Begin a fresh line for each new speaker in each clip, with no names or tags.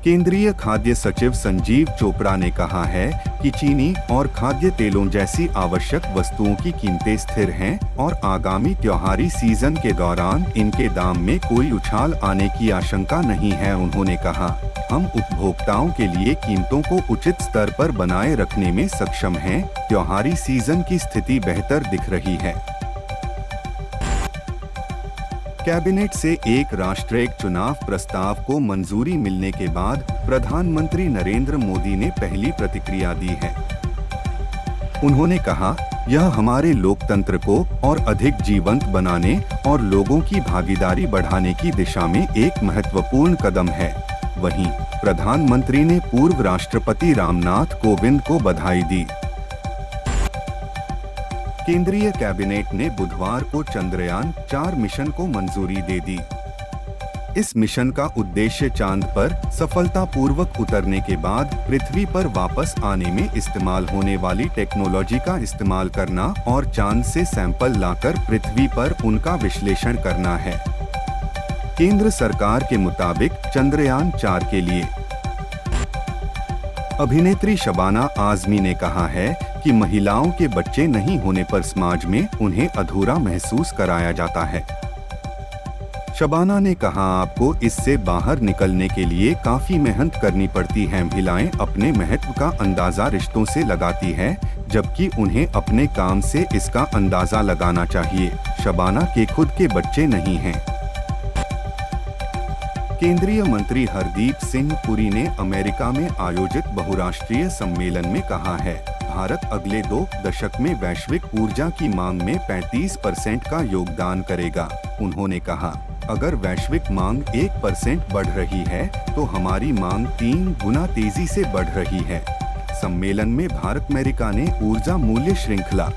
केंद्रीय खाद्य सचिव संजीव चोपड़ा ने कहा है कि चीनी और खाद्य तेलों जैसी आवश्यक वस्तुओं की कीमतें स्थिर हैं और आगामी त्योहारी सीजन के दौरान इनके दाम में कोई उछाल आने की आशंका नहीं है। उन्होंने कहा, हम उपभोक्ताओं के लिए कीमतों को उचित स्तर पर बनाए रखने में सक्षम हैं। त्योहारी सीजन की स्थिति बेहतर दिख रही है। कैबिनेट से एक राष्ट्र एक चुनाव प्रस्ताव को मंजूरी मिलने के बाद प्रधानमंत्री नरेंद्र मोदी ने पहली प्रतिक्रिया दी है। उन्होंने कहा, यह हमारे लोकतंत्र को और अधिक जीवंत बनाने और लोगों की भागीदारी बढ़ाने की दिशा में एक महत्वपूर्ण कदम है। वहीं प्रधानमंत्री ने पूर्व राष्ट्रपति रामनाथ कोविंद को बधाई दी। केंद्रीय कैबिनेट ने बुधवार को चंद्रयान 4 मिशन को मंजूरी दे दी। इस मिशन का उद्देश्य चांद पर सफलतापूर्वक उतरने के बाद पृथ्वी पर वापस आने में इस्तेमाल होने वाली टेक्नोलॉजी का इस्तेमाल करना और चांद से सैंपल लाकर पृथ्वी पर उनका विश्लेषण करना है। केंद्र सरकार के मुताबिक चंद्रयान 4 के लिए अभिनेत्री शबाना आजमी ने कहा है कि महिलाओं के बच्चे नहीं होने पर समाज में उन्हें अधूरा महसूस कराया जाता है। शबाना ने कहा, आपको इससे बाहर निकलने के लिए काफी मेहनत करनी पड़ती है। महिलाएं अपने महत्व का अंदाजा रिश्तों से लगाती हैं, जबकि उन्हें अपने काम से इसका अंदाजा लगाना चाहिए। शबाना के खुद के बच्चे नहीं हैं। केंद्रीय मंत्री हरदीप सिंह पुरी ने अमेरिका में आयोजित बहुराष्ट्रीय सम्मेलन में कहा है, भारत अगले 2 दशक में वैश्विक ऊर्जा की मांग में 35% का योगदान करेगा। उन्होंने कहा, अगर वैश्विक मांग 1% बढ़ रही है तो हमारी मांग 3 गुना तेजी से बढ़ रही है। सम्मेलन में भारत अमेरिका ने ऊर्जा मूल्य श्रृंखला।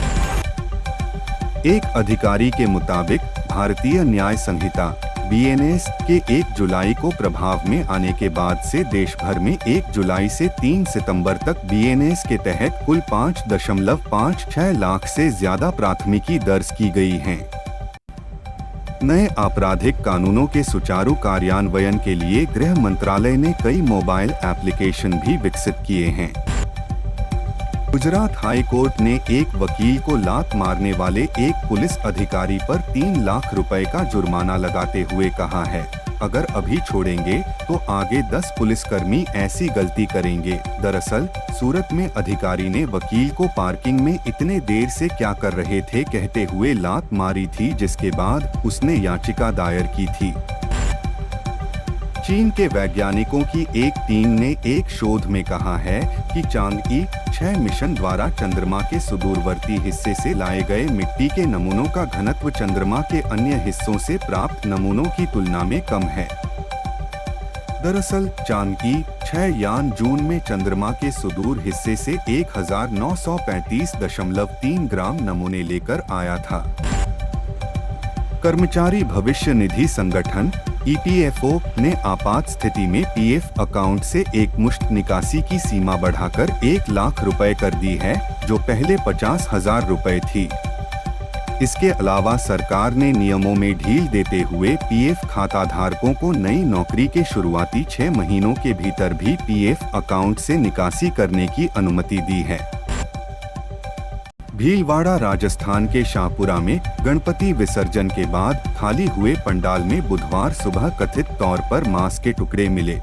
एक अधिकारी के मुताबिक भारतीय न्याय संहिता BNS के 1 जुलाई को प्रभाव में आने के बाद से देश भर में 1 जुलाई से 3 सितंबर तक BNS के तहत कुल 5.56 लाख से ज्यादा प्राथमिकी दर्ज की गई हैं। नए आपराधिक कानूनों के सुचारू कार्यान्वयन के लिए गृह मंत्रालय ने कई मोबाइल एप्लीकेशन भी विकसित किए हैं। गुजरात हाई कोर्ट ने एक वकील को लात मारने वाले एक पुलिस अधिकारी पर 3 लाख रुपए का जुर्माना लगाते हुए कहा है, अगर अभी छोड़ेंगे तो आगे 10 पुलिसकर्मी ऐसी गलती करेंगे। दरअसल सूरत में अधिकारी ने वकील को पार्किंग में इतने देर से क्या कर रहे थे कहते हुए लात मारी थी, जिसके बाद उसने याचिका दायर की थी। चीन के वैज्ञानिकों की एक टीम ने एक शोध में कहा है कि चांद की 6 मिशन द्वारा चंद्रमा के सुदूरवर्ती हिस्से से लाए गए मिट्टी के नमूनों का घनत्व चंद्रमा के अन्य हिस्सों से प्राप्त नमूनों की तुलना में कम है। दरअसल चांद की 6 यान जून में चंद्रमा के सुदूर हिस्से से 1935.3 ग्राम नमूने लेकर आया था। कर्मचारी भविष्य निधि संगठन EPFO ने आपात स्थिति में PF अकाउंट से एकमुश्त निकासी की सीमा बढ़ाकर 1 लाख रुपए कर दी है, जो पहले 50,000 रुपए थी। इसके अलावा सरकार ने नियमों में ढील देते हुए PF खाता धारकों को नई नौकरी के शुरुआती 6 महीनों के भीतर भी PF अकाउंट से निकासी करने की अनुमति दी है। भीलवाड़ा राजस्थान के शाहपुरा में गणपति विसर्जन के बाद खाली हुए पंडाल में बुधवार सुबह कथित तौर पर मांस के टुकड़े मिले।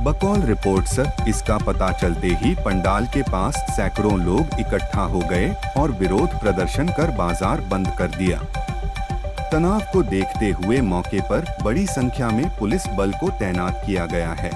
बकौल रिपोर्ट्स, इसका पता चलते ही पंडाल के पास सैकड़ों लोग इकट्ठा हो गए और विरोध प्रदर्शन कर बाजार बंद कर दिया। तनाव को देखते हुए मौके पर बड़ी संख्या में पुलिस बल को तैनात किया गया है।